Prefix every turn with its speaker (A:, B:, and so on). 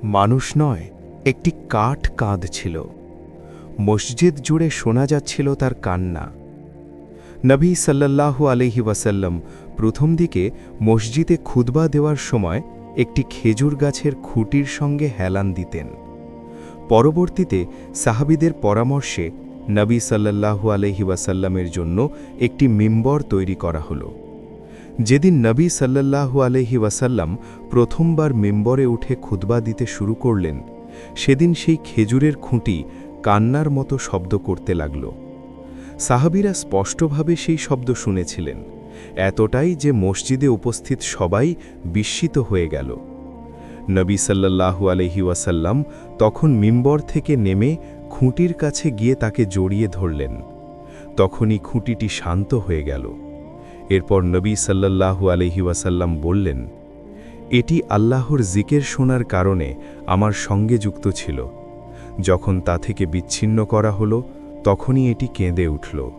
A: মানুষ নয়, একটি কাঠ কাঁদছিল। মসজিদ জুড়ে শোনা যাচ্ছিল তার কান্না। নবী সাল্লাল্লাহু আলাইহি ওয়াসাল্লাম প্রথম দিকে মসজিদে খুতবা দেওয়ার সময় একটি খেজুর গাছের খুঁটির সঙ্গে হেলান দিতেন। পরবর্তীতে সাহাবীদের পরামর্শে নবী সাল্লাল্লাহু আলাইহি ওয়াসাল্লামের জন্য একটি মিম্বর তৈরি করা হলো। যেদিন নবী সাল্লাল্লাহু আলাইহি ওয়াসাল্লাম প্রথমবার মিম্বরে উঠে খুতবা দিতে শুরু করলেন, সেদিন সেই খেজুরের খুঁটি কান্নার মতো শব্দ করতে লাগল। সাহাবীরা স্পষ্টভাবে সেই শব্দ শুনেছিলেন, এতটাই যে মসজিদে উপস্থিত সবাই বিস্মিত হয়ে গেল। নবী সাল্লাল্লাহু আলাইহি ওয়াসাল্লাম তখন মিম্বর থেকে নেমে খুঁটির কাছে গিয়ে তাকে জড়িয়ে ধরলেন। তখনই খুঁটিটি শান্ত হয়ে গেল। এরপর নবী সাল্লাল্লাহু আলাইহি ওয়াসাল্লাম বললেন, এটি আল্লাহর জিকির শোনার কারণে আমার সঙ্গে যুক্ত ছিল। যখন তা থেকে বিচ্ছিন্ন করা হলো, তখনই এটি কেঁদে উঠল।